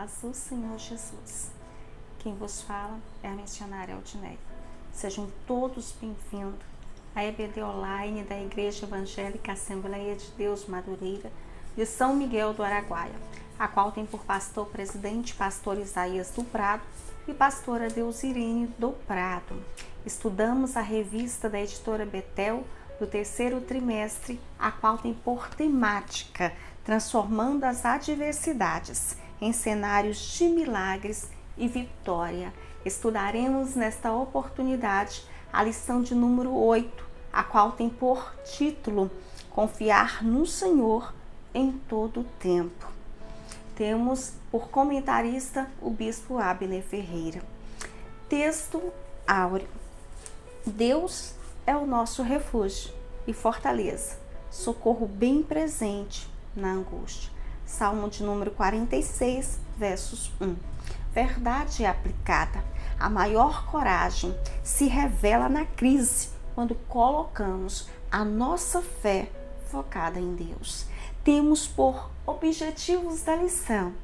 paz do Senhor Jesus. Quem vos fala é a missionária Aldineia. Sejam todos bem-vindos à EBD Online da Igreja Evangélica Assembleia de Deus Madureira de São Miguel do Araguaia, a qual tem por pastor presidente pastor Isaías do Prado e pastora Deusirene do Prado. Estudamos a revista da editora Betel do terceiro trimestre, a qual tem por temática transformando as adversidades em cenários de milagres e vitória. Estudaremos nesta oportunidade a lição de número 8, a qual tem por título Confiar no Senhor em todo o tempo. Temos por comentarista o bispo Abner Ferreira. Texto áureo. Deus é o nosso refúgio e fortaleza, socorro bem presente na angústia. Salmo de número 46, versos 1. Verdade aplicada. A maior coragem se revela na crise quando colocamos a nossa fé focada em Deus. Temos por objetivos da lição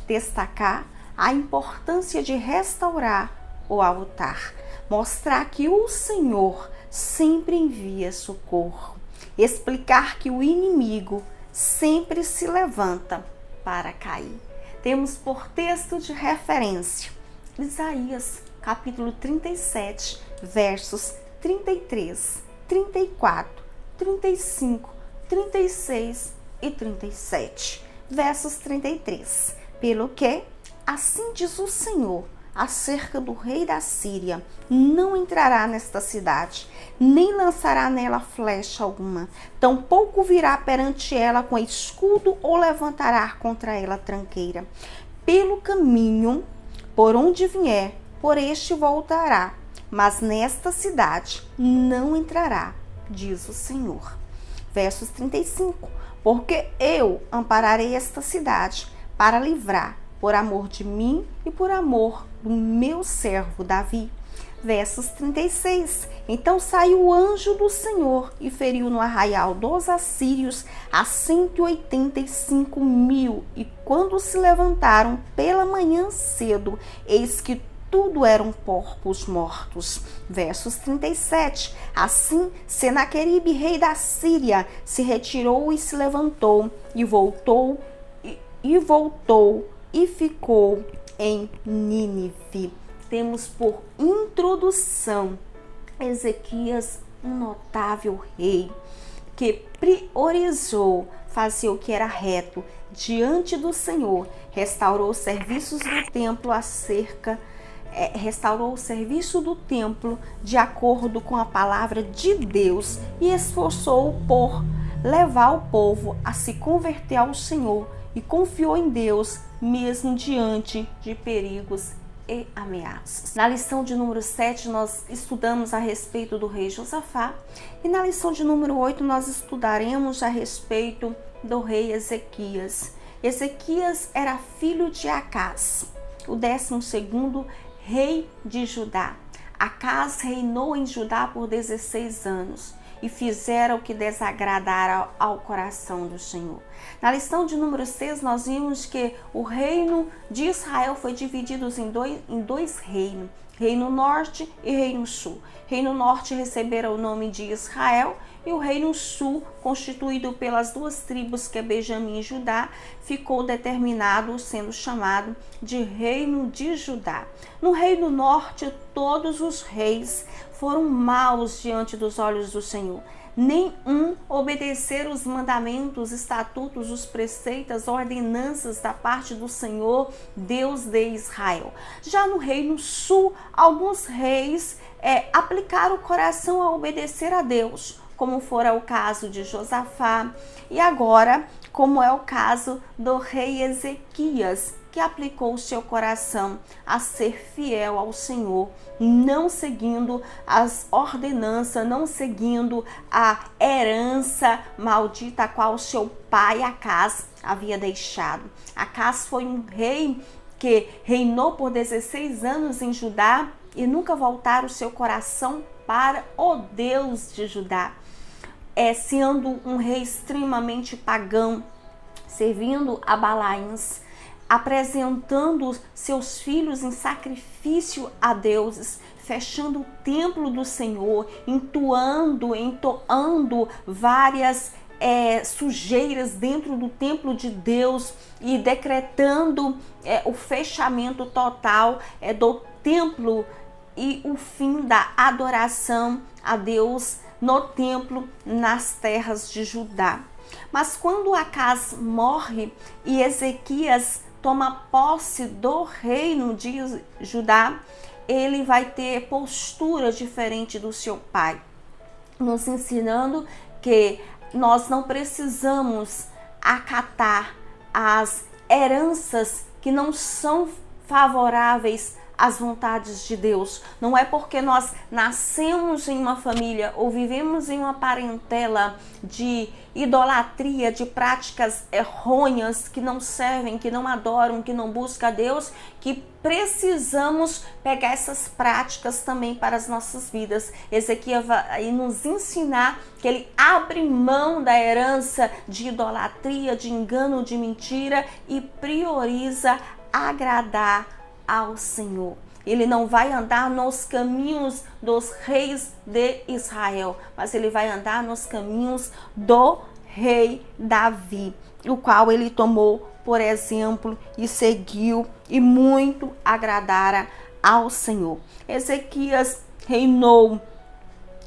destacar a importância de restaurar o altar, mostrar que o Senhor sempre envia socorro, explicar que o inimigo sempre se levanta para cair. Temos por texto de referência Isaías, capítulo 37, versos 33, 34, 35, 36 e 37. Versos 33. Pelo que, assim diz o Senhor, acerca do rei da Síria, não entrará nesta cidade, nem lançará nela flecha alguma, tampouco virá perante ela com escudo ou levantará contra ela tranqueira. Pelo caminho, por onde vier, por este voltará, mas nesta cidade não entrará, diz o Senhor. Versos 35. Porque eu ampararei esta cidade para livrar, por amor de mim e por amor do meu servo Davi. Versos 36. Então saiu o anjo do Senhor e feriu no arraial dos assírios a 185.000. E quando se levantaram pela manhã cedo, eis que tudo eram porcos mortos. Versos 37. Assim, Senaqueribe, rei da Síria, se retirou e se levantou, e voltou e ficou em Nínive. Temos por introdução Ezequias, um notável rei, que priorizou fazer o que era reto diante do Senhor, restaurou os serviços do templo restaurou o serviço do templo de acordo com a palavra de Deus e esforçou por levar o povo a se converter ao Senhor e confiou em Deus mesmo diante de perigos e ameaças. Na lição de número 7 nós estudamos a respeito do rei Josafá e na lição de número 8 nós estudaremos a respeito do rei Ezequias. Ezequias era filho de Acás, o 12º rei de Judá. Acás reinou em Judá por 16 anos e fizeram o que desagradara ao coração do Senhor. Na lição de número 6 nós vimos que o reino de Israel foi dividido em dois reinos, reino norte e reino sul. Reino norte recebera o nome de Israel e o reino sul, constituído pelas duas tribos que é Benjamim e Judá, ficou determinado sendo chamado de reino de Judá. No reino norte, todos os reis foram maus diante dos olhos do Senhor. Nenhum obedeceram os mandamentos, estatutos, os preceitos, ordenanças da parte do Senhor, Deus de Israel. Já no reino sul, alguns reis aplicaram o coração a obedecer a Deus, como fora o caso de Josafá, e agora, como é o caso do rei Ezequias, que aplicou o seu coração a ser fiel ao Senhor, não seguindo as ordenanças, não seguindo a herança maldita a qual seu pai Acás havia deixado. Acás foi um rei que reinou por 16 anos em Judá e nunca voltaram o seu coração para o Deus de Judá, sendo um rei extremamente pagão, servindo a Balaíns. apresentando seus filhos em sacrifício a deuses, fechando o templo do Senhor, entoando várias sujeiras dentro do templo de Deus e decretando o fechamento total do templo e o fim da adoração a Deus no templo nas terras de Judá. Mas quando Acaz morre e Ezequias toma posse do reino de Judá, ele vai ter postura diferente do seu pai, nos ensinando que nós não precisamos acatar as heranças que não são favoráveis às vontades de Deus. Não é porque nós nascemos em uma família ou vivemos em uma parentela de idolatria, de práticas errôneas que não servem, que não adoram, que não buscam a Deus, que precisamos pegar essas práticas também para as nossas vidas. Ezequias vai nos ensinar que ele abre mão da herança de idolatria, de engano, de mentira e prioriza agradar ao Senhor. Ele não vai andar nos caminhos dos reis de Israel, mas ele vai andar nos caminhos do rei Davi, o qual ele tomou por exemplo e seguiu e muito agradara ao Senhor. Ezequias reinou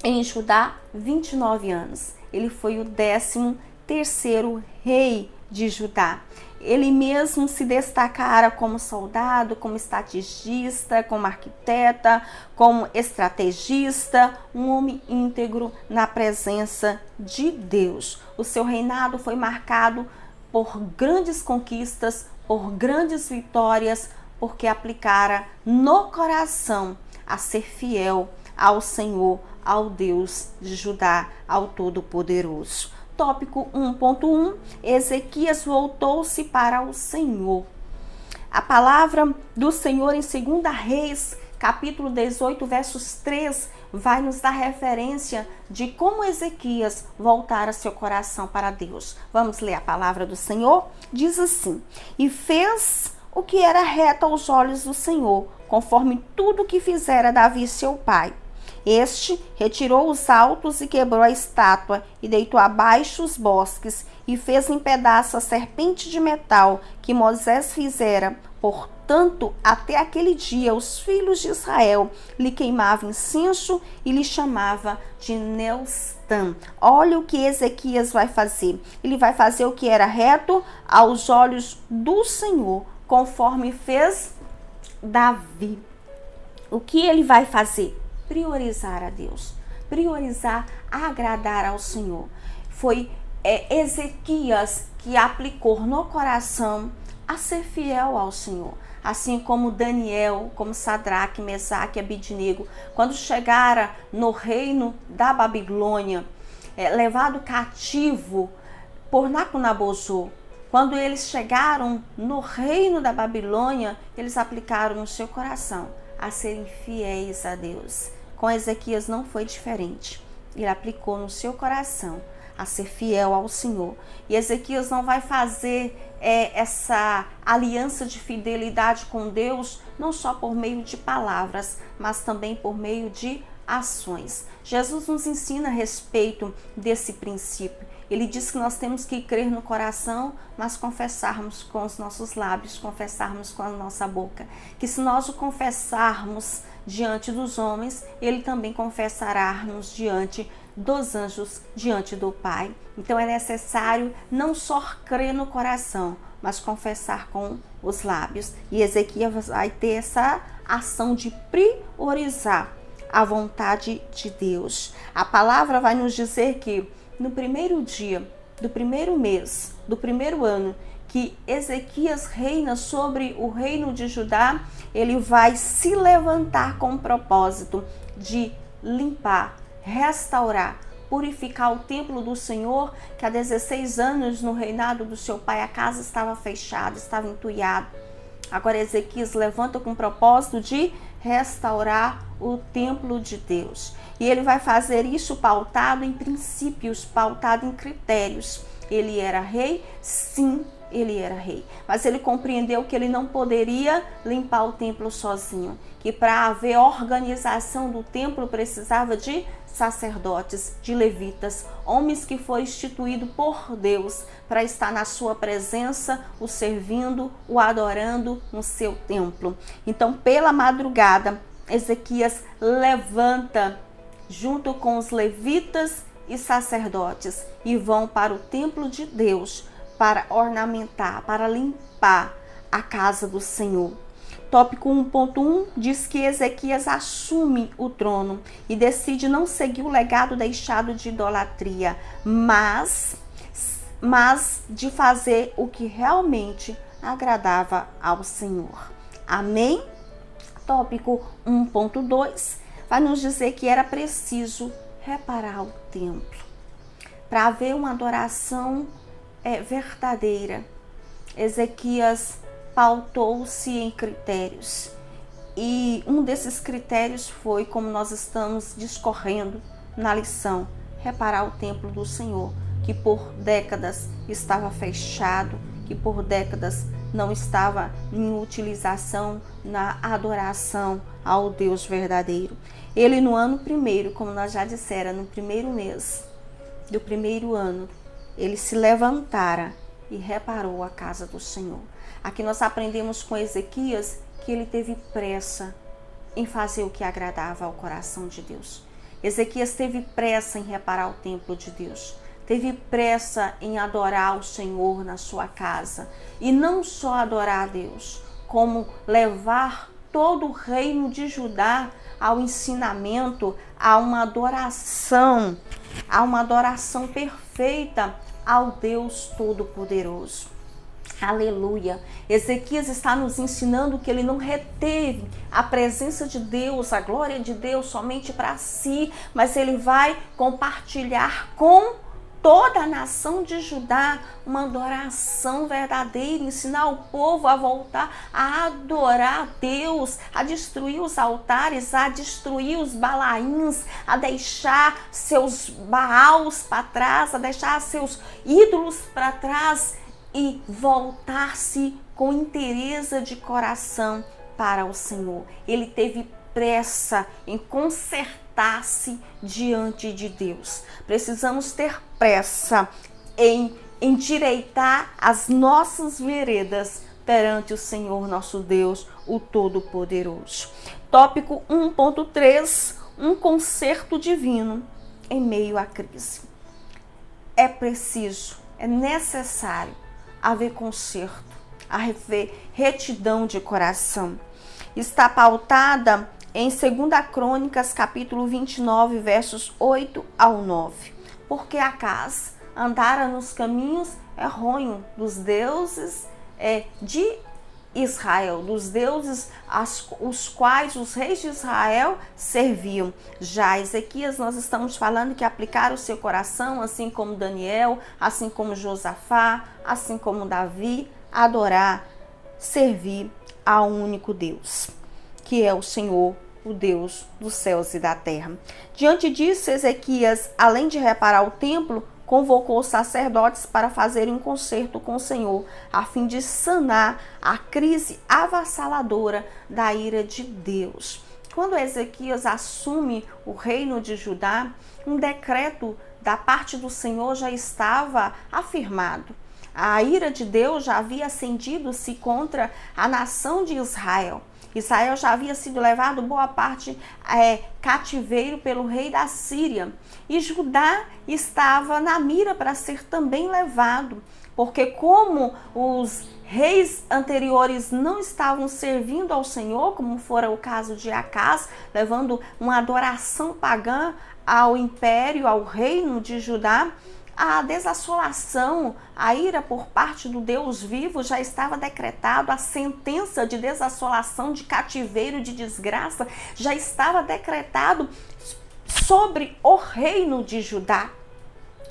em Judá 29 anos. Ele foi o 13º rei de Judá. Ele mesmo se destacara como soldado, como estrategista, como arquiteta, como estrategista, um homem íntegro na presença de Deus. O seu reinado foi marcado por grandes conquistas, por grandes vitórias, porque aplicara no coração a ser fiel ao Senhor, ao Deus de Judá, ao Todo-Poderoso. Tópico 1.1, Ezequias voltou-se para o Senhor. A palavra do Senhor em 2 Reis, capítulo 18, versos 3, vai nos dar referência de como Ezequias voltara seu coração para Deus. Vamos ler a palavra do Senhor? Diz assim: e fez o que era reto aos olhos do Senhor, conforme tudo que fizera Davi seu pai. Este retirou os altos e quebrou a estátua, e deitou abaixo os bosques, e fez em pedaços a serpente de metal que Moisés fizera. Portanto, até aquele dia, os filhos de Israel lhe queimavam incenso e lhe chamava de Neustã. Olha o que Ezequias vai fazer. Ele vai fazer o que era reto aos olhos do Senhor, conforme fez Davi. O que ele vai fazer? Priorizar a Deus, priorizar agradar ao Senhor. Foi Ezequias que aplicou no coração a ser fiel ao Senhor, assim como Daniel, como Sadraque, Mesaque e Abidnego, quando chegaram no reino da Babilônia, levado cativo por Nabucodonosor. Quando eles chegaram no reino da Babilônia, eles aplicaram no seu coração a serem fiéis a Deus. Com Ezequias não foi diferente. Ele aplicou no seu coração a ser fiel ao Senhor. E Ezequias não vai fazer essa aliança de fidelidade com Deus não só por meio de palavras, mas também por meio de ações. Jesus nos ensina a respeito desse princípio. Ele diz que nós temos que crer no coração, mas confessarmos com os nossos lábios, confessarmos com a nossa boca. Que se nós o confessarmos diante dos homens, ele também confessará-nos diante dos anjos, diante do Pai. Então é necessário não só crer no coração, mas confessar com os lábios. E Ezequias vai ter essa ação de priorizar a vontade de Deus. A palavra vai nos dizer que no primeiro dia do primeiro mês do primeiro ano que Ezequias reina sobre o reino de Judá, ele vai se levantar com o propósito de limpar, restaurar, purificar o templo do Senhor, que há 16 anos no reinado do seu pai a casa estava fechada, estava entulhada. Agora Ezequias levanta com o propósito de restaurar o templo de Deus. E ele vai fazer isso pautado em princípios, pautado em critérios. Ele era rei? Sim, ele era rei, mas ele compreendeu que ele não poderia limpar o templo sozinho, que para haver organização do templo precisava de sacerdotes, de levitas, homens que foram instituídos por Deus para estar na sua presença, o servindo, o adorando no seu templo. Então, pela madrugada, Ezequias levanta junto com os levitas e sacerdotes e vão para o templo de Deus para ornamentar, para limpar a casa do Senhor. Tópico 1.1 diz que Ezequias assume o trono e decide não seguir o legado deixado de idolatria, mas de fazer o que realmente agradava ao Senhor. Amém? Tópico 1.2 vai nos dizer que era preciso reparar o templo para haver uma adoração verdadeira. Ezequias pautou-se em critérios e um desses critérios foi, como nós estamos discorrendo na lição, reparar o templo do Senhor, que por décadas estava fechado, que por décadas não estava em utilização na adoração ao Deus verdadeiro. Ele no ano primeiro, como nós já dissera, no primeiro mês do primeiro ano, ele se levantara e reparou a casa do Senhor. Aqui nós aprendemos com Ezequias que ele teve pressa em fazer o que agradava ao coração de Deus. Ezequias teve pressa em reparar o templo de Deus. Teve pressa em adorar o Senhor na sua casa. E não só adorar a Deus, como levar todo o reino de Judá ao ensinamento, a uma adoração perfeita ao Deus Todo-Poderoso. Aleluia! Ezequias está nos ensinando que ele não reteve a presença de Deus, a glória de Deus somente para si, mas ele vai compartilhar com toda a nação de Judá uma adoração verdadeira, ensinar o povo a voltar a adorar a Deus, a destruir os altares, a destruir os balaíns, a deixar seus baals para trás, a deixar seus ídolos para trás e voltar-se com inteireza de coração para o Senhor. Ele teve pressa em consertar-se diante de Deus. Precisamos ter pressa em endireitar as nossas veredas perante o Senhor nosso Deus, o Todo-Poderoso. Tópico 1.3, um conserto divino em meio à crise. É preciso, é necessário haver conserto, haver retidão de coração. Está pautada em 2 Crônicas, capítulo 29, versos 8 ao 9. Porque acaso andara nos caminhos errôneos dos deuses de Israel, dos deuses os quais os reis de Israel serviam. Já Ezequias, nós estamos falando que aplicar o seu coração, assim como Daniel, assim como Josafá, assim como Davi, adorar, servir ao único Deus, que é o Senhor, o Deus dos céus e da terra. Diante disso, Ezequias, além de reparar o templo, convocou os sacerdotes para fazerem um concerto com o Senhor, a fim de sanar a crise avassaladora da ira de Deus. Quando Ezequias assume o reino de Judá, um decreto da parte do Senhor já estava afirmado. A ira de Deus já havia acendido-se contra a nação de Israel. Israel já havia sido levado boa parte cativeiro pelo rei da Síria. E Judá estava na mira para ser também levado. Porque como os reis anteriores não estavam servindo ao Senhor, como fora o caso de Acás, levando uma adoração pagã ao império, ao reino de Judá, a desassolação, a ira por parte do Deus vivo já estava decretado, a sentença de desassolação, de cativeiro, de desgraça, já estava decretado sobre o reino de Judá.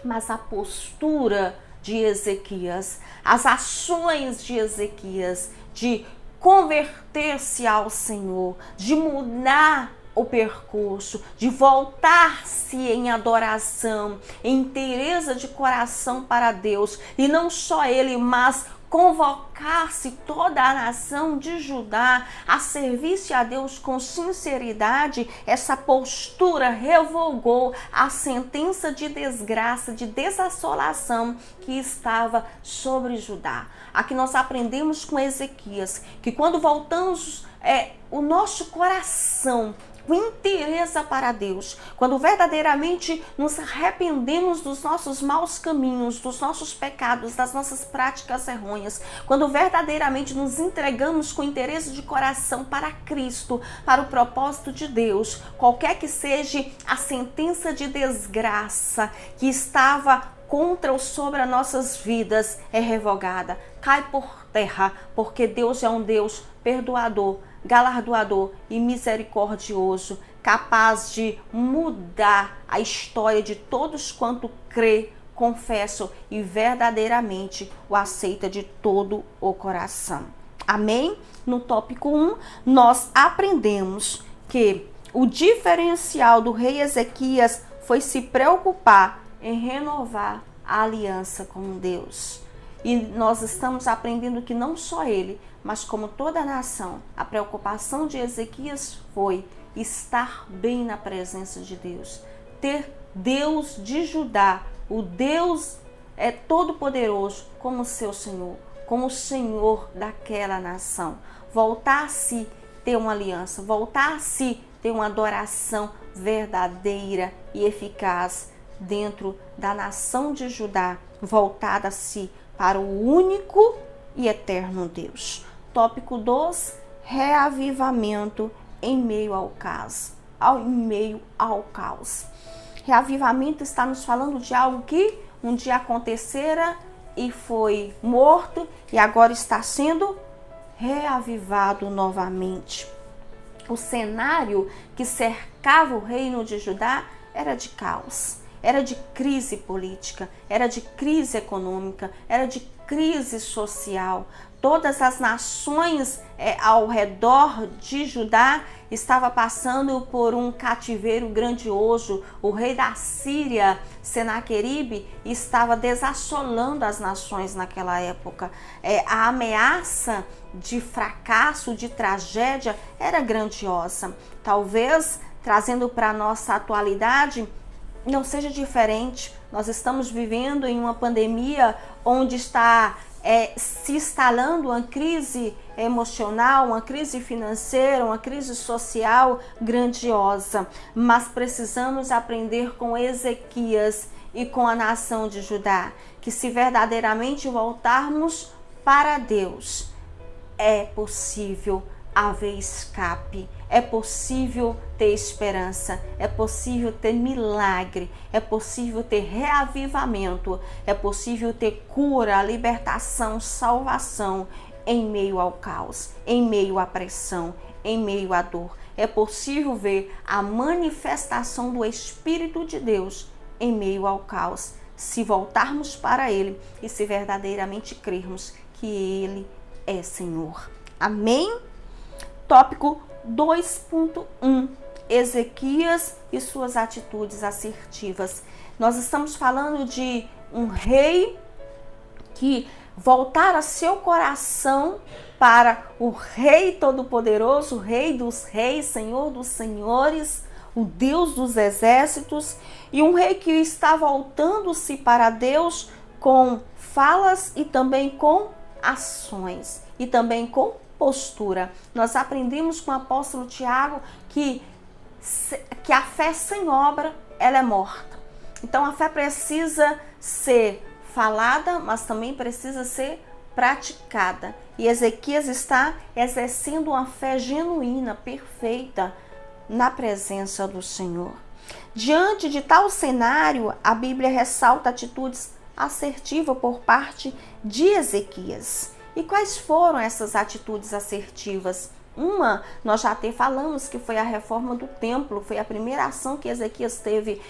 Mas a postura de Ezequias, as ações de Ezequias, de converter-se ao Senhor, de mudar o percurso, de voltar-se em adoração, em inteireza de coração para Deus, e não só ele, mas convocasse toda a nação de Judá a servir-se a Deus com sinceridade, essa postura revogou a sentença de desgraça, de desassolação que estava sobre Judá. Aqui nós aprendemos com Ezequias que quando voltamos o nosso coração com interesse para Deus, quando verdadeiramente nos arrependemos dos nossos maus caminhos, dos nossos pecados, das nossas práticas errôneas, quando verdadeiramente nos entregamos com interesse de coração para Cristo, para o propósito de Deus, qualquer que seja a sentença de desgraça que estava contra ou sobre as nossas vidas é revogada, cai por terra, porque Deus é um Deus perdoador, galardoador e misericordioso, capaz de mudar a história de todos quanto crê, confessam e verdadeiramente o aceita de todo o coração. Amém? No tópico 1, nós aprendemos que o diferencial do rei Ezequias foi se preocupar em renovar a aliança com Deus. E nós estamos aprendendo que não só ele, mas como toda a nação, a preocupação de Ezequias foi estar bem na presença de Deus, ter Deus de Judá, o Deus todo-poderoso como seu Senhor, como o Senhor daquela nação, voltar-se ter uma aliança, voltar-se ter uma adoração verdadeira e eficaz dentro da nação de Judá, voltada-se para o único e eterno Deus. Tópico 2, reavivamento em meio ao caos. Reavivamento está nos falando de algo que um dia acontecera e foi morto e agora está sendo reavivado novamente. O cenário que cercava o reino de Judá era de caos, era de crise política, era de crise econômica, era de crise social. Todas as nações ao redor de Judá estavam passando por um cativeiro grandioso. O rei da Síria, Senaqueribe, estava desassolando as nações naquela época. A ameaça de fracasso, de tragédia, era grandiosa. Talvez, trazendo para a nossa atualidade, não seja diferente. Nós estamos vivendo em uma pandemia onde está se instalando uma crise emocional, uma crise financeira, uma crise social grandiosa. Mas precisamos aprender com Ezequias e com a nação de Judá, que se verdadeiramente voltarmos para Deus, é possível haver escape, é possível ter esperança, é possível ter milagre, é possível ter reavivamento, é possível ter cura, libertação, salvação em meio ao caos, em meio à pressão, em meio à dor. É possível ver a manifestação do Espírito de Deus em meio ao caos, se voltarmos para Ele e se verdadeiramente crermos que Ele é Senhor. Amém? Tópico 2.1, Ezequias e suas atitudes assertivas. Nós estamos falando de um rei que voltara seu coração para o Rei Todo-Poderoso, o Rei dos Reis, Senhor dos Senhores, o Deus dos Exércitos, e um rei que está voltando-se para Deus com falas e também com ações, e também com postura. Nós aprendemos com o apóstolo Tiago que a fé sem obra, ela é morta. Então a fé precisa ser falada, mas também precisa ser praticada. E Ezequias está exercendo uma fé genuína, perfeita, na presença do Senhor. Diante de tal cenário, a Bíblia ressalta atitudes assertivas por parte de Ezequias. E quais foram essas atitudes assertivas? Uma, nós já até falamos que foi a reforma do templo, foi a primeira ação que Ezequias teve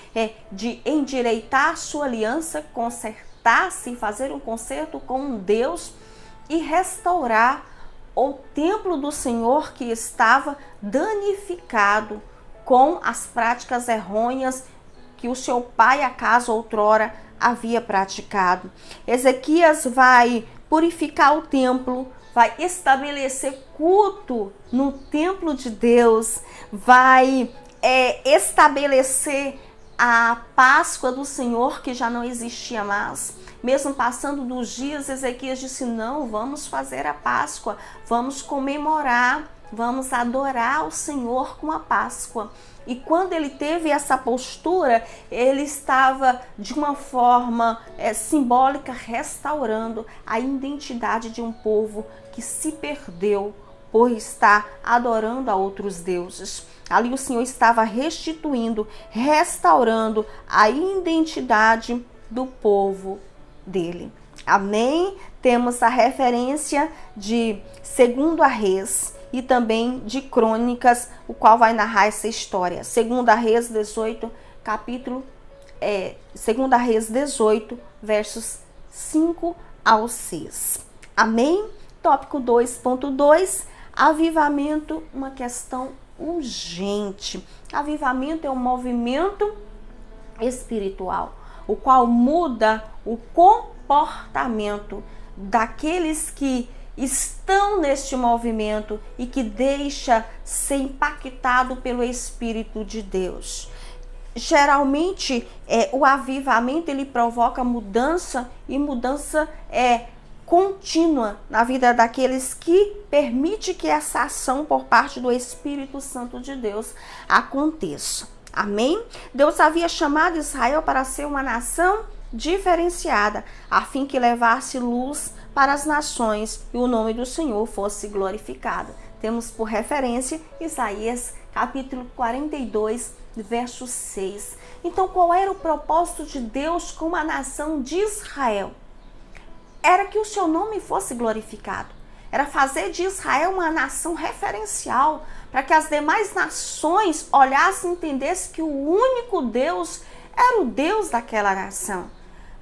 de endireitar sua aliança, consertar-se, fazer um concerto com Deus e restaurar o templo do Senhor que estava danificado com as práticas errôneas que o seu pai, acaso outrora, havia praticado. Ezequias vai purificar o templo, vai estabelecer culto no templo de Deus, vai estabelecer a Páscoa do Senhor, que já não existia mais. Mesmo passando dos dias, Ezequias disse: não, vamos fazer a Páscoa, vamos comemorar, vamos adorar o Senhor com a Páscoa. E quando ele teve essa postura, ele estava de uma forma simbólica restaurando a identidade de um povo que se perdeu por estar adorando a outros deuses. Ali o Senhor estava restituindo, restaurando a identidade do povo dele. Amém? Temos a referência de 2 Reis e também de Crônicas, o qual vai narrar essa história. 2 Reis 18, capítulo 2 Reis 18, versos 5 ao 6. Amém? Tópico 2.2, avivamento, uma questão urgente. Avivamento é um movimento espiritual, o qual muda o comportamento daqueles que estão neste movimento e que deixa ser impactado pelo Espírito de Deus. Geralmente, o avivamento ele provoca mudança, e mudança contínua na vida daqueles que permite que essa ação por parte do Espírito Santo de Deus aconteça. Amém? Deus havia chamado Israel para ser uma nação diferenciada, a fim que levasse luz para as nações e o nome do Senhor fosse glorificado. Temos por referência Isaías capítulo 42, verso 6. Então, qual era o propósito de Deus com a nação de Israel? Era que o seu nome fosse glorificado. Era fazer de Israel uma nação referencial, para que as demais nações olhassem e entendessem que o único Deus era o Deus daquela nação.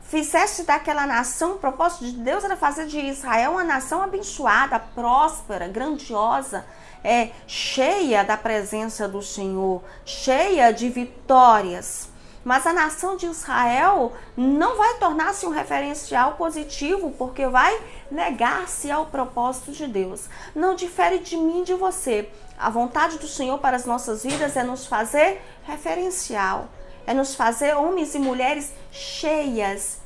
Fizesse daquela nação, o propósito de Deus era fazer de Israel uma nação abençoada, próspera, grandiosa, cheia da presença do Senhor, cheia de vitórias. Mas a nação de Israel não vai tornar-se um referencial positivo, porque vai negar-se ao propósito de Deus. Não difere de mim e de você. A vontade do Senhor para as nossas vidas é nos fazer referencial, é nos fazer homens e mulheres cheios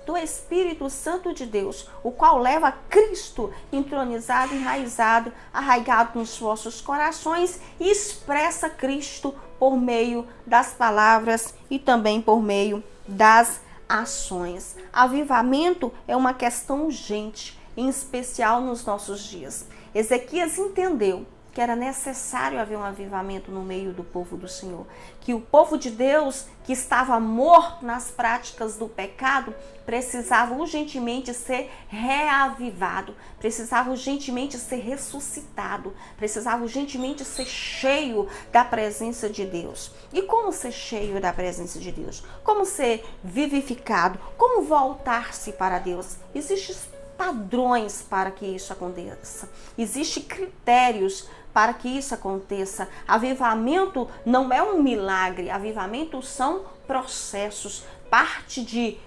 do Espírito Santo de Deus, o qual leva Cristo entronizado, enraizado, arraigado nos vossos corações e expressa Cristo por meio das palavras e também por meio das ações. Avivamento é uma questão urgente, em especial nos nossos dias. Ezequias entendeu que era necessário haver um avivamento no meio do povo do Senhor, que o povo de Deus, que estava morto nas práticas do pecado, precisava urgentemente ser reavivado, precisava urgentemente ser ressuscitado, precisava urgentemente ser cheio da presença de Deus. E como ser cheio da presença de Deus? Como ser vivificado? Como voltar-se para Deus? Existem padrões para que isso aconteça, existem critérios para que isso aconteça. Avivamento não é um milagre, avivamento são processos, parte de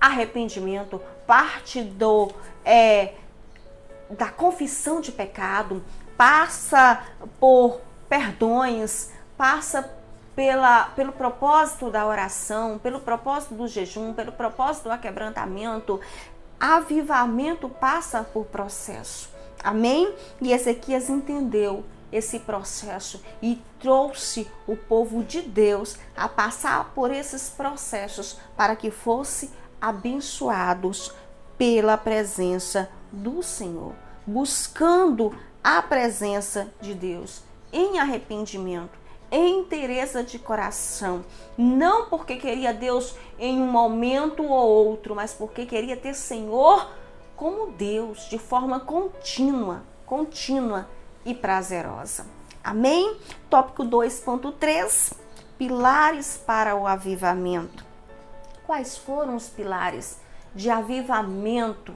arrependimento, parte da confissão de pecado, passa por perdões, passa pelo propósito da oração, pelo propósito do jejum, pelo propósito do aquebrantamento. Avivamento passa por processo. Amém? E Ezequias entendeu esse processo e trouxe o povo de Deus a passar por esses processos para que fossem abençoados pela presença do Senhor, buscando a presença de Deus em arrependimento, em inteireza de coração, não porque queria Deus em um momento ou outro, mas porque queria ter Senhor como Deus, de forma contínua e prazerosa. Amém? Tópico 2.3, pilares para o avivamento. Quais foram os pilares de avivamento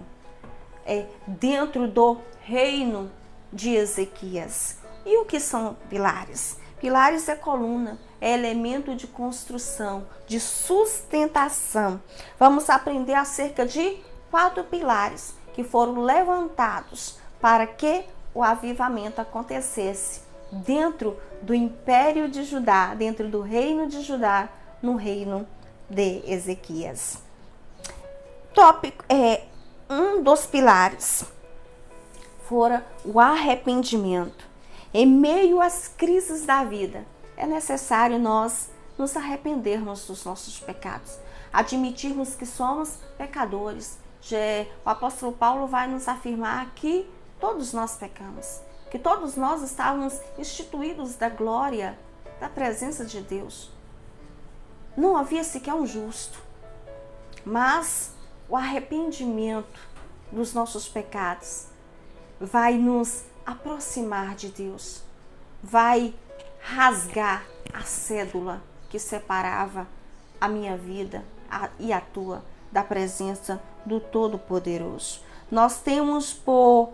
dentro do reino de Ezequias? E o que são pilares? Pilares é coluna, é elemento de construção, de sustentação. Vamos aprender acerca de 4 pilares que foram levantados para que o avivamento acontecesse dentro do Império de Judá, dentro do reino de Judá, no reino de Ezequias. Um dos pilares fora o arrependimento. Em meio às crises da vida, é necessário nós nos arrependermos dos nossos pecados, admitirmos que somos pecadores. O apóstolo Paulo vai nos afirmar que todos nós pecamos, que todos nós estávamos instituídos da glória, da presença de Deus. Não havia sequer um justo, mas o arrependimento dos nossos pecados vai nos aproximar de Deus, vai rasgar a cédula que separava a minha vida e a tua da presença do Todo-Poderoso. Nós temos por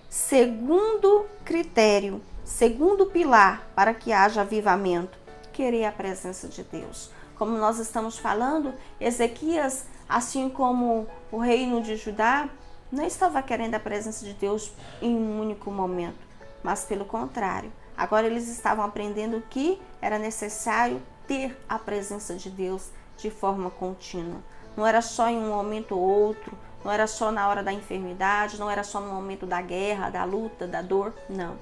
segundo critério, segundo pilar para que haja avivamento, querer a presença de Deus. Como nós estamos falando, Ezequias, assim como o reino de Judá, não estava querendo a presença de Deus em um único momento, mas pelo contrário. Agora eles estavam aprendendo que era necessário ter a presença de Deus de forma contínua. Não era só em um momento ou outro, não era só na hora da enfermidade, não era só no momento da guerra, da luta, da dor, não.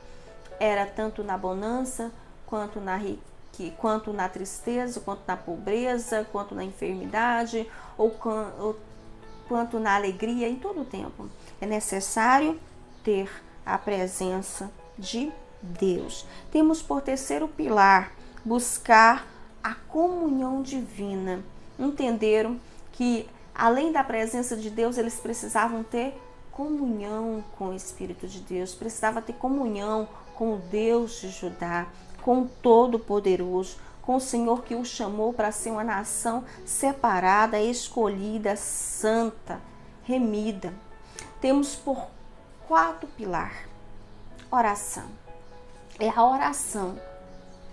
Era tanto na bonança, quanto na tristeza, quanto na pobreza, quanto na enfermidade, ou quanto na alegria, em todo o tempo. É necessário ter a presença de Deus. Temos por terceiro pilar, buscar a comunhão divina. Entenderam que, além da presença de Deus, eles precisavam ter comunhão com o Espírito de Deus, precisava ter comunhão com o Deus de Judá, com o Todo-Poderoso, com o Senhor que o chamou para ser uma nação separada, escolhida, santa, remida. Temos por quarto pilar, oração. É a oração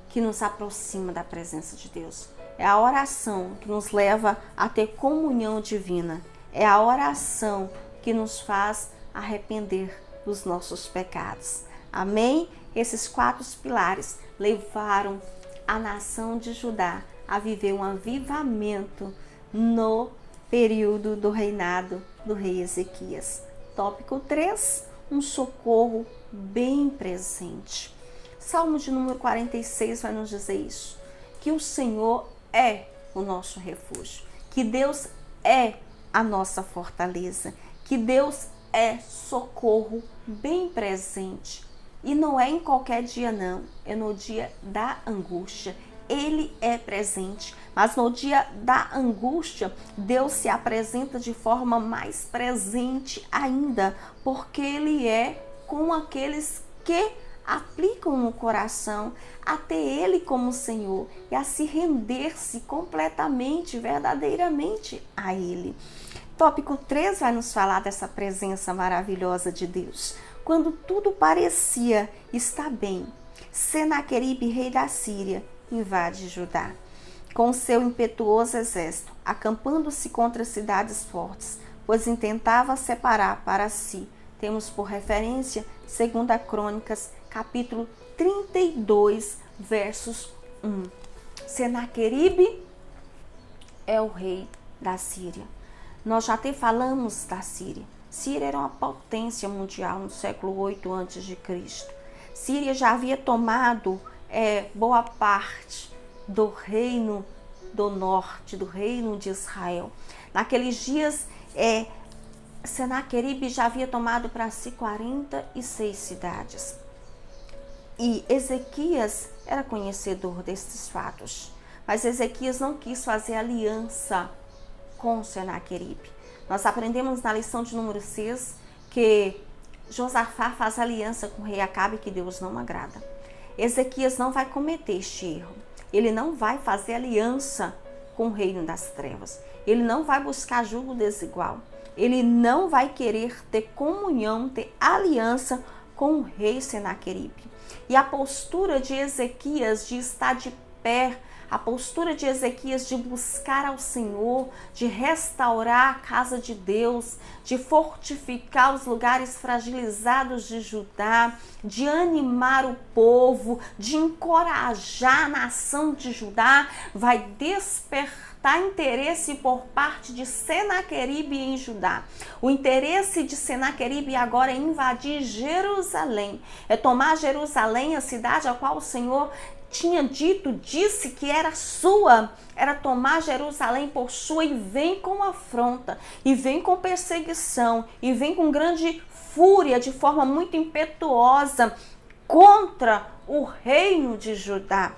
que nos aproxima da presença de Deus. É a oração que nos leva a ter comunhão divina. É a oração que nos faz arrepender dos nossos pecados. Amém? Esses 4 pilares levaram a nação de Judá a viver um avivamento no período do reinado do rei Ezequias. Tópico 3, um socorro bem presente. Salmo de número 46 vai nos dizer isso, que o Senhor é o nosso refúgio, que Deus é a nossa fortaleza, que Deus é socorro bem presente. E não é em qualquer dia não, é no dia da angústia. Ele é presente, mas no dia da angústia, Deus se apresenta de forma mais presente ainda, porque Ele é com aqueles que aplicam no coração a ter Ele como Senhor e a se render-se completamente, verdadeiramente a Ele. Tópico 3 vai nos falar dessa presença maravilhosa de Deus. Quando tudo parecia estar bem, Senaqueribe, rei da Síria, invade Judá com seu impetuoso exército, acampando-se contra as cidades fortes, pois intentava separar para si. Temos por referência 2 Crônicas, capítulo 32, versos 1. Senaqueribe é o rei da Síria. Nós já até falamos da Síria. Síria era uma potência mundial no século 8 a.C. Síria já havia tomado boa parte do reino do norte, do reino de Israel. Naqueles dias, Senaqueribe já havia tomado para si 46 cidades. E Ezequias era conhecedor destes fatos. Mas Ezequias não quis fazer aliança com Senaqueribe. Nós aprendemos na lição de número 6 que Josafá faz aliança com o rei Acabe, que Deus não agrada. Ezequias não vai cometer este erro. Ele não vai fazer aliança com o reino das trevas. Ele não vai buscar julgo desigual. Ele não vai querer ter comunhão, ter aliança com o rei Senaqueribe. E a postura de Ezequias de estar de pé A postura de Ezequias de buscar ao Senhor, de restaurar a casa de Deus, de fortificar os lugares fragilizados de Judá, de animar o povo, de encorajar a nação de Judá, vai despertar interesse por parte de Senaqueribe em Judá. O interesse de Senaqueribe agora é invadir Jerusalém, é tomar Jerusalém, a cidade a qual o Senhor disse que era sua, era tomar Jerusalém por sua, e vem com afronta, e vem com perseguição, e vem com grande fúria, de forma muito impetuosa, contra o reino de Judá.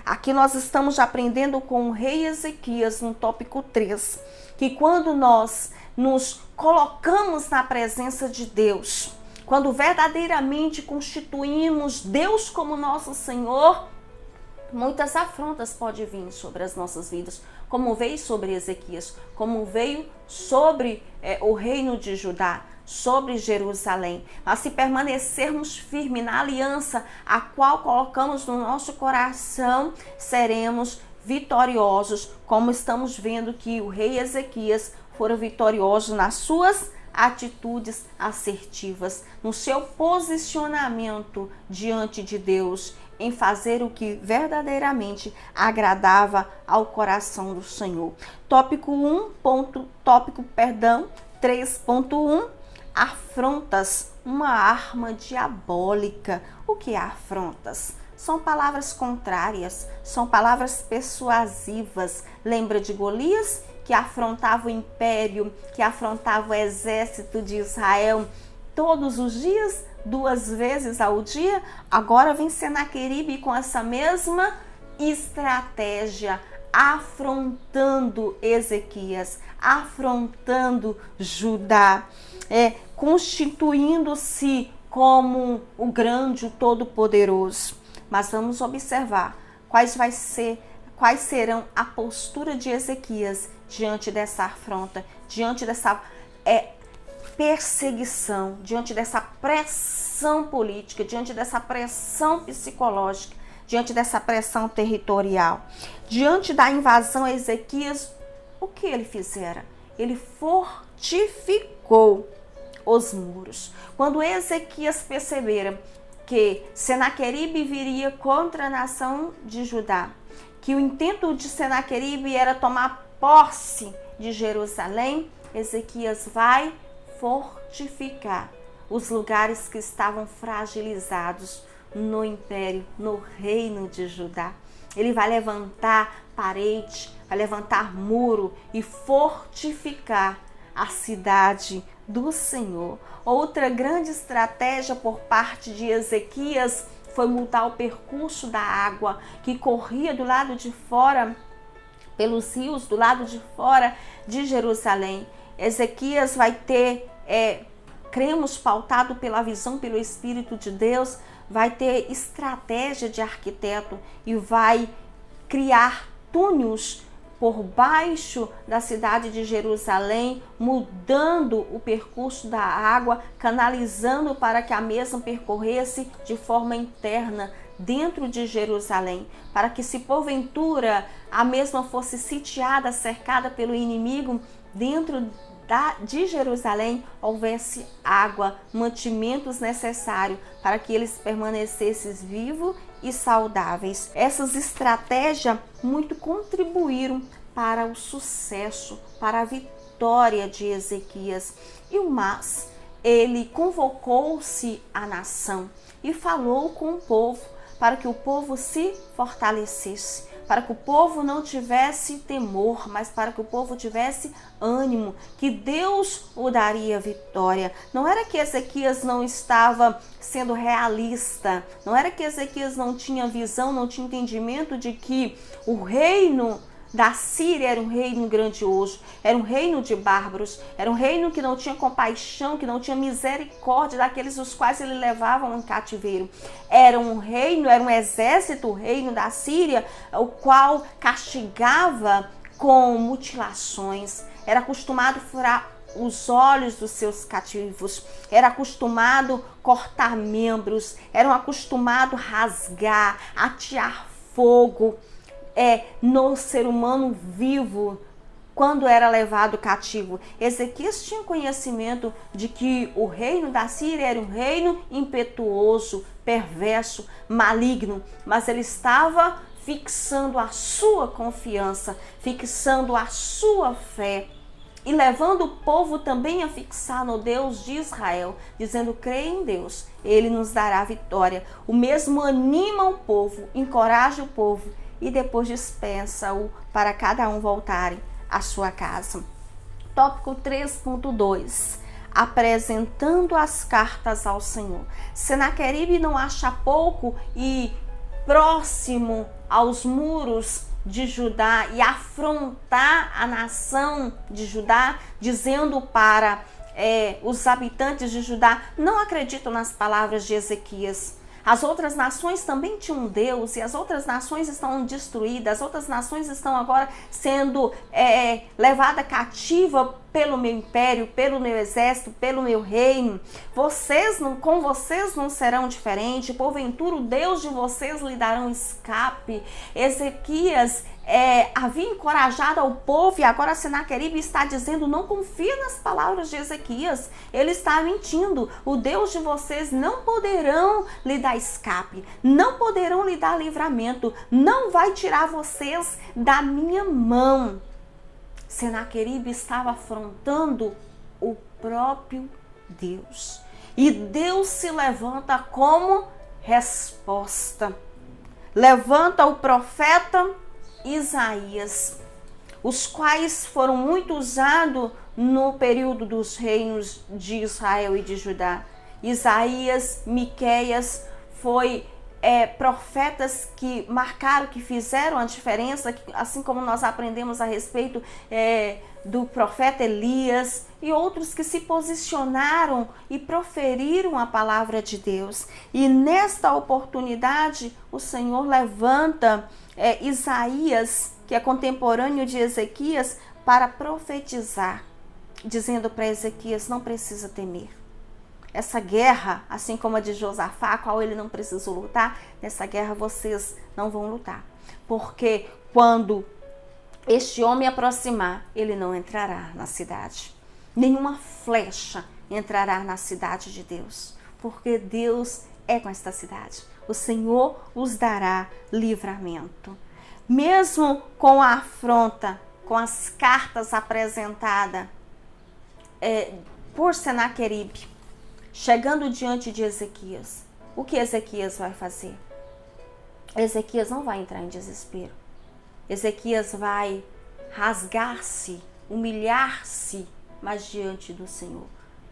Aqui nós estamos aprendendo com o rei Ezequias no tópico 3, que quando nós nos colocamos na presença de Deus, quando verdadeiramente constituímos Deus como nosso Senhor, muitas afrontas podem vir sobre as nossas vidas, como veio sobre Ezequias, como veio sobre o reino de Judá, sobre Jerusalém. Mas se permanecermos firmes na aliança a qual colocamos no nosso coração, seremos vitoriosos, como estamos vendo que o rei Ezequias foram vitoriosos nas suas atitudes assertivas, no seu posicionamento diante de Deus, em fazer o que verdadeiramente agradava ao coração do Senhor. Tópico 3.1, afrontas, uma arma diabólica. O que é afrontas? São palavras contrárias, são palavras persuasivas. Lembra de Golias, que afrontava o império, que afrontava o exército de Israel todos os dias, 2 vezes ao dia? Agora vem Senaqueribe com essa mesma estratégia, afrontando Ezequias, afrontando Judá, constituindo-se como o grande, o todo-poderoso. Mas vamos observar quais serão a postura de Ezequias diante dessa afronta, diante dessa perseguição, diante dessa pressão política, diante dessa pressão psicológica, diante dessa pressão territorial. Diante da invasão, Ezequias, o que ele fizera? Ele fortificou os muros. Quando Ezequias percebera que Senaqueribe viria contra a nação de Judá, que o intento de Senaqueribe era tomar posse de Jerusalém, Ezequias vai fortificar os lugares que estavam fragilizados no império, no reino de Judá. Ele vai levantar parede, vai levantar muro e fortificar a cidade do Senhor. Outra grande estratégia por parte de Ezequias foi mudar o percurso da água que corria do lado de fora, pelos rios do lado de fora de Jerusalém. Ezequias vai ter, cremos, pautado pela visão, pelo Espírito de Deus, vai ter estratégia de arquiteto e vai criar túneis por baixo da cidade de Jerusalém, mudando o percurso da água, canalizando para que a mesma percorresse de forma interna dentro de Jerusalém, para que, se porventura a mesma fosse sitiada, cercada pelo inimigo, dentro de Jerusalém houvesse água, mantimentos necessários para que eles permanecessem vivos e saudáveis. Essas estratégias muito contribuíram para o sucesso, para a vitória de Ezequias. E o mais, ele convocou-se à nação e falou com o povo para que o povo se fortalecesse, para que o povo não tivesse temor, mas para que o povo tivesse ânimo, que Deus o daria vitória. Não era que Ezequias não estava sendo realista, não era que Ezequias não tinha visão, não tinha entendimento de que o reino da Síria era um reino grandioso, era um reino de bárbaros, era um reino que não tinha compaixão, que não tinha misericórdia daqueles os quais ele levavam em cativeiro. Era um reino, era um exército, o reino da Síria, o qual castigava com mutilações, era acostumado a furar os olhos dos seus cativos, era acostumado a cortar membros, era acostumado a rasgar, atear fogo. no ser humano vivo quando era levado cativo. Ezequias tinha conhecimento de que o reino da Síria era um reino impetuoso, perverso, maligno, mas ele estava fixando a sua confiança, fixando a sua fé e levando o povo também a fixar no Deus de Israel, dizendo: creia em Deus, Ele nos dará vitória. O mesmo anima o povo, encoraja o povo e depois dispensa-o para cada um voltarem à sua casa. Tópico 3.2. Apresentando as cartas ao Senhor. Senaqueribe não acha pouco e próximo aos muros de Judá e afrontar a nação de Judá, dizendo para os habitantes de Judá: não acreditam nas palavras de Ezequias. As outras nações também tinham um Deus e as outras nações estão destruídas, as outras nações estão agora sendo levadas cativa pelo meu império, pelo meu exército, pelo meu reino. Com vocês não serão diferente, porventura o Deus de vocês lhe darão escape. Ezequias havia encorajado ao povo e agora Senaqueribe está dizendo: não confia nas palavras de Ezequias, ele está mentindo. O Deus de vocês não poderão lhe dar escape, não poderão lhe dar livramento, não vai tirar vocês da minha mão. Senaqueribe estava afrontando o próprio Deus e Deus se levanta como resposta. Levanta o profeta Isaías, os quais foram muito usados no período dos reinos de Israel e de Judá. Isaías, Miqueias foi profetas que marcaram, que fizeram a diferença, assim como nós aprendemos a respeito do profeta Elias e outros que se posicionaram e proferiram a palavra de Deus. E nesta oportunidade o Senhor levanta Isaías, que é contemporâneo de Ezequias, para profetizar, dizendo para Ezequias: não precisa temer. Essa guerra, assim como a de Josafá, a qual ele não precisou lutar, nessa guerra vocês não vão lutar. Porque quando este homem aproximar, ele não entrará na cidade. Nenhuma flecha entrará na cidade de Deus. Porque Deus é com esta cidade. O Senhor os dará livramento. Mesmo com a afronta, com as cartas apresentadas por Senaqueribe, chegando diante de Ezequias, o que Ezequias vai fazer? Ezequias não vai entrar em desespero. Ezequias vai rasgar-se, humilhar-se, mas diante do Senhor.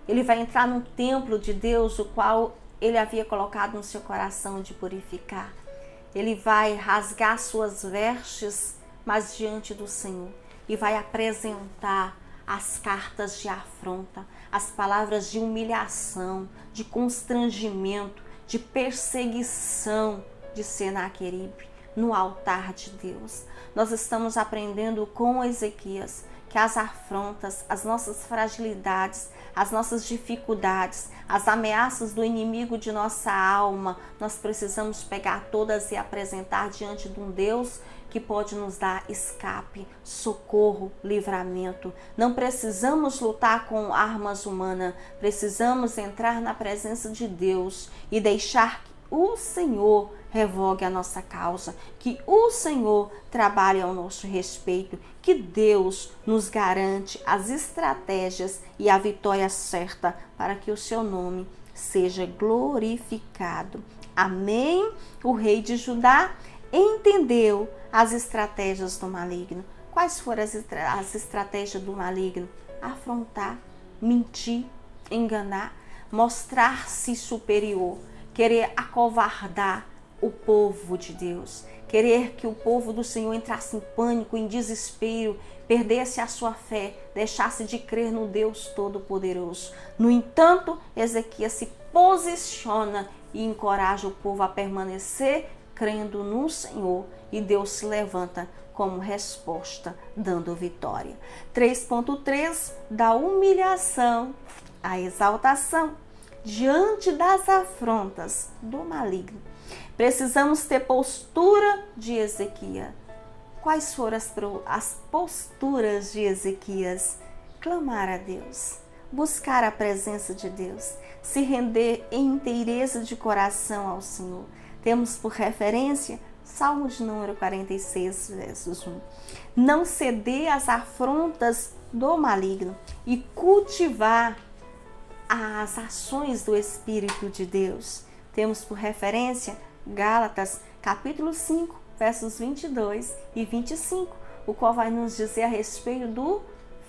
Ele vai entrar no templo de Deus, o qual ele havia colocado no seu coração de purificar. Ele vai rasgar suas vestes, mas diante do Senhor. E vai apresentar as cartas de afronta, as palavras de humilhação, de constrangimento, de perseguição de Senaqueribe no altar de Deus. Nós estamos aprendendo com Ezequias que as afrontas, as nossas fragilidades, as nossas dificuldades, as ameaças do inimigo de nossa alma, nós precisamos pegar todas e apresentar diante de um Deus que pode nos dar escape, socorro, livramento. Não precisamos lutar com armas humanas, precisamos entrar na presença de Deus e deixar que o Senhor revogue a nossa causa, que o Senhor trabalhe ao nosso respeito, que Deus nos garante as estratégias e a vitória certa para que o seu nome seja glorificado. Amém? O rei de Judá entendeu as estratégias do maligno. Quais foram as estratégias do maligno? Afrontar, mentir, enganar, mostrar-se superior, querer acovardar o povo de Deus, querer que o povo do Senhor entrasse em pânico, em desespero, perdesse a sua fé, deixasse de crer no Deus Todo-Poderoso. No entanto, Ezequias se posiciona e encoraja o povo a permanecer crendo no Senhor, e Deus se levanta como resposta, dando vitória. 3.3, da humilhação à exaltação diante das afrontas do maligno. Precisamos ter postura de Ezequias, Quais foram as posturas de Ezequias? Clamar a Deus, buscar a presença de Deus, se render em inteireza de coração ao Senhor. Temos por referência Salmo de número 46, versos 1. Não ceder às afrontas do maligno e cultivar as ações do Espírito de Deus. Temos por referência Gálatas, capítulo 5, versos 22 e 25, o qual vai nos dizer a respeito do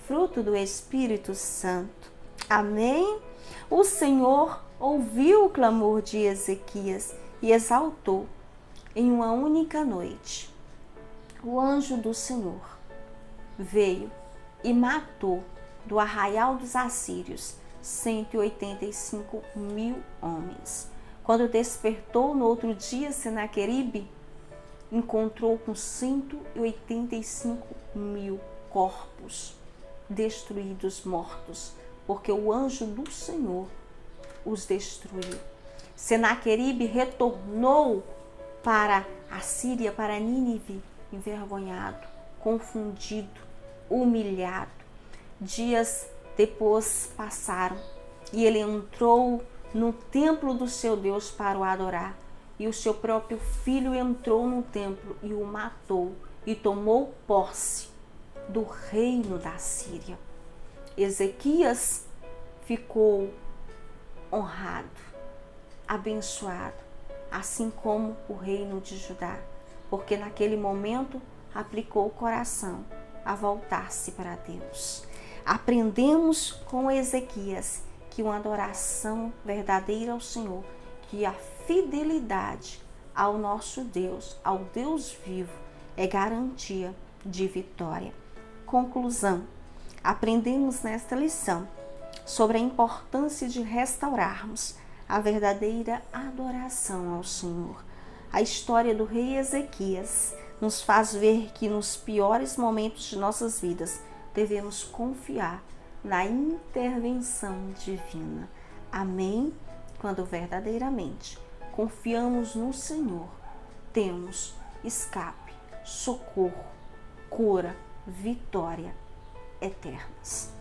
fruto do Espírito Santo. Amém? O Senhor ouviu o clamor de Ezequias e exaltou em uma única noite. O anjo do Senhor veio e matou do arraial dos assírios 185.000 homens. Quando despertou no outro dia, Senaqueribe encontrou com 185.000 corpos destruídos, mortos, porque o anjo do Senhor os destruiu. Senaqueribe retornou para a Síria, para Nínive, envergonhado, confundido, humilhado. Dias depois passaram e ele entrou no templo do seu Deus para o adorar. E o seu próprio filho entrou no templo e o matou e tomou posse do reino da Síria. Ezequias ficou honrado, abençoado, assim como o reino de Judá, porque naquele momento aplicou o coração a voltar-se para Deus. Aprendemos com Ezequias que uma adoração verdadeira ao Senhor, que a fidelidade ao nosso Deus, ao Deus vivo, é garantia de vitória. Conclusão: aprendemos nesta lição sobre a importância de restaurarmos a verdadeira adoração ao Senhor. A história do rei Ezequias nos faz ver que nos piores momentos de nossas vidas devemos confiar na intervenção divina. Amém? Quando verdadeiramente confiamos no Senhor, temos escape, socorro, cura, vitória eternas.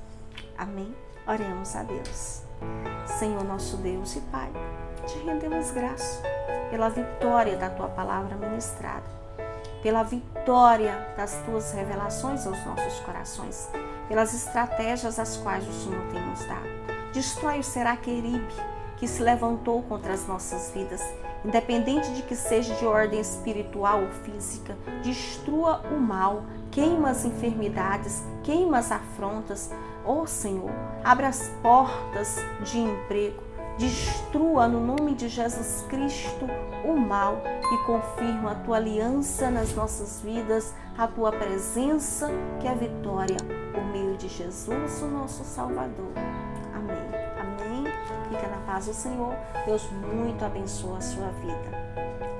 Amém? Oremos a Deus. Senhor nosso Deus e Pai, te rendemos graça pela vitória da Tua palavra ministrada, pela vitória das Tuas revelações aos nossos corações, pelas estratégias as quais o Senhor tem nos dado. Destrói o Senaqueribe que se levantou contra as nossas vidas, independente de que seja de ordem espiritual ou física. Destrua o mal, queima as enfermidades, queima as afrontas. Ó Senhor, abra as portas de emprego, destrua no nome de Jesus Cristo o mal e confirma a Tua aliança nas nossas vidas, a Tua presença, que é a vitória por meio de Jesus, o nosso Salvador. Amém. Amém. Fica na paz do Senhor. Deus muito abençoa a sua vida.